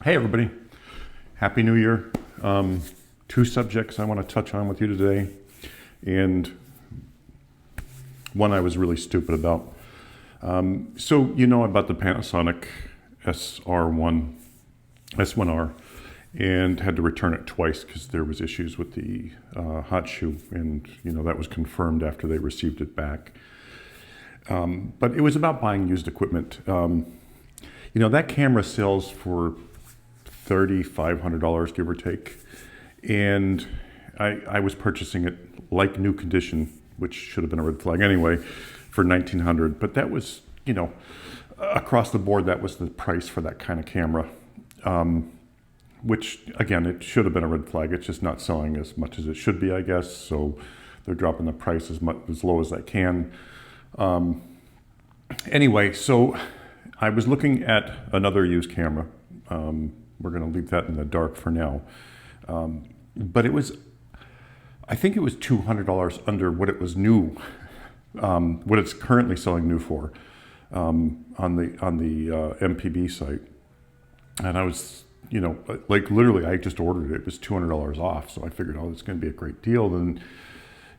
Hey, everybody. Happy New Year. Two subjects I want to touch on with you today, and one I was really stupid about. So, you know about the Panasonic SR1, S1R, and had to return it twice because there was issues with the hot shoe, and that was confirmed after they received it back. But it was about buying used equipment. That camera sells for $3,500, give or take. And I was purchasing it like new condition, which should have been a red flag anyway, for $1,900. But that was, across the board, that was the price for that kind of camera. Which, again, it should have been a red flag. It's just not selling as much as it should be, I guess. So they're dropping the price as low as I can. Anyway, so I was looking at another used camera. We're going to leave that in the dark for now. But I think it was $200 under what it was new, what it's currently selling new for on the MPB site. And I was, like literally, I just ordered it. It was $200 off. So I figured, oh, it's going to be a great deal. Then,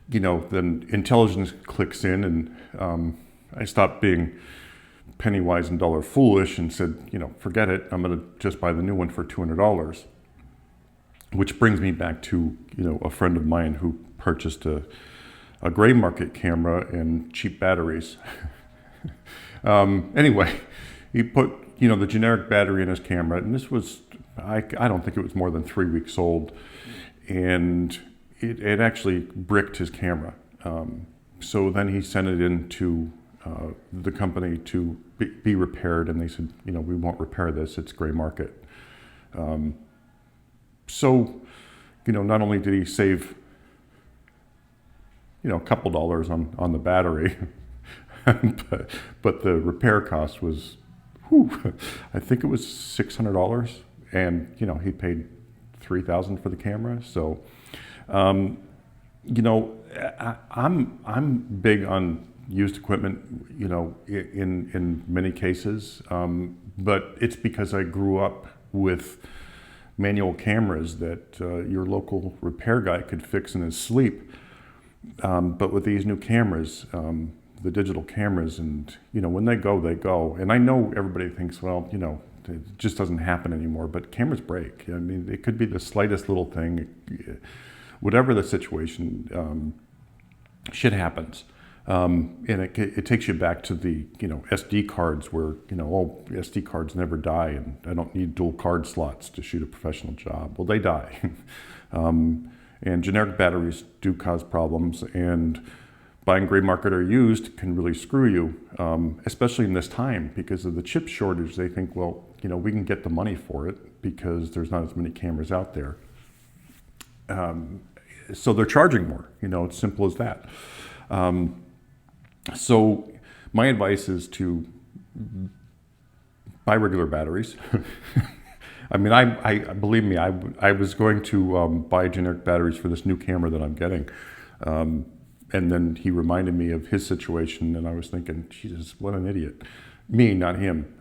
then intelligence clicks in, and I stopped being penny wise and dollar foolish and said, forget it. I'm going to just buy the new one for $200. Which brings me back to, a friend of mine who purchased a gray market camera and cheap batteries. Anyway, he put, the generic battery in his camera, and this was, I don't think it was more than 3 weeks old, and it actually bricked his camera. So then he sent it into the company to be repaired, and they said, we won't repair this, it's gray market. So, not only did he save, a couple dollars on the battery, but the repair cost was, I think it was $600, and, he paid $3,000 for the camera. So, I'm big on used equipment, in many cases, but it's because I grew up with manual cameras that your local repair guy could fix in his sleep. But with these new cameras, the digital cameras, and when they go, they go. And I know everybody thinks, well, it just doesn't happen anymore, but cameras break. I mean, it could be the slightest little thing, whatever the situation, shit happens. And it takes you back to the, SD cards where, SD cards never die, and I don't need dual card slots to shoot a professional job. Well, they die. And generic batteries do cause problems, and buying gray market or used can really screw you, especially in this time because of the chip shortage. They think, well, we can get the money for it because there's not as many cameras out there. So they're charging more, it's simple as that. So my advice is to buy regular batteries. I mean, I believe me, I was going to buy generic batteries for this new camera that I'm getting. And then he reminded me of his situation, and I was thinking, Jesus, what an idiot. Me, not him.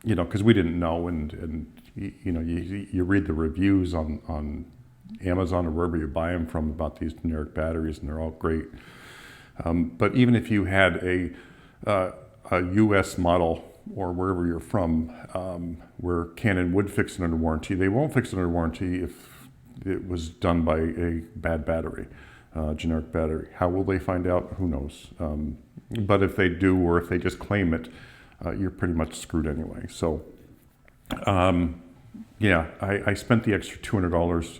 Because we didn't know, and you read the reviews on Amazon or wherever you buy them from about these generic batteries, and they're all great. But even if you had a U.S. model or wherever you're from, where Canon would fix it under warranty, they won't fix it under warranty if it was done by a bad battery, generic battery. How will they find out? Who knows? But if they do, or if they just claim it, you're pretty much screwed anyway. So, I spent the extra $200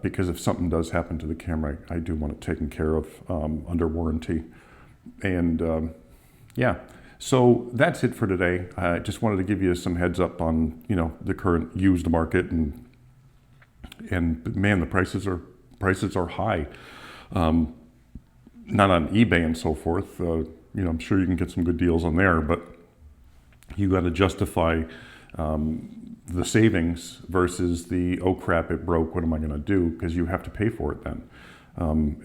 because if something does happen to the camera, I do want it taken care of under warranty. And so that's it for today. I just wanted to give you some heads up on the current used market, and man, the prices are high. Not on eBay and so forth. I'm sure you can get some good deals on there, but you got to justify the savings versus the, oh crap, it broke, what am I going to do? Because you have to pay for it then.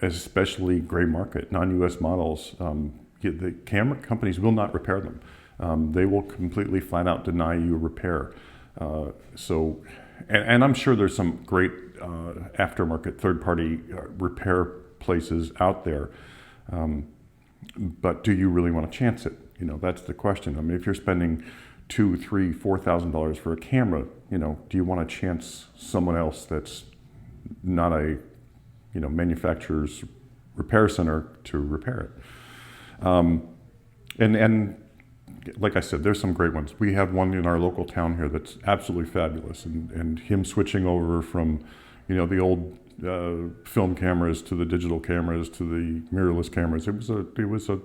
Especially gray market, non-US models. The camera companies will not repair them. They will completely flat out deny you a repair. So, and I'm sure there's some great aftermarket third-party repair places out there. But do you really want to chance it? You know, that's the question. I mean, if you're spending $2,000, $3,000, $4,000 for a camera, you know, do you want to chance someone else that's not a, you know, manufacturer's repair center to repair it? And like I said, there's some great ones. We have one in our local town here that's absolutely fabulous, and him switching over from, you know, the old film cameras to the digital cameras to the mirrorless cameras. It was a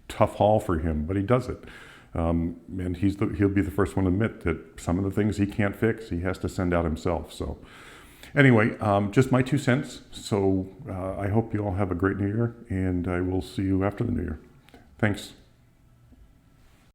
tough haul for him, but he does it. And he'll be the first one to admit that some of the things he can't fix, he has to send out himself. So anyway, just my 2 cents. So I hope you all have a great New Year, and I will see you after the New Year. Thanks.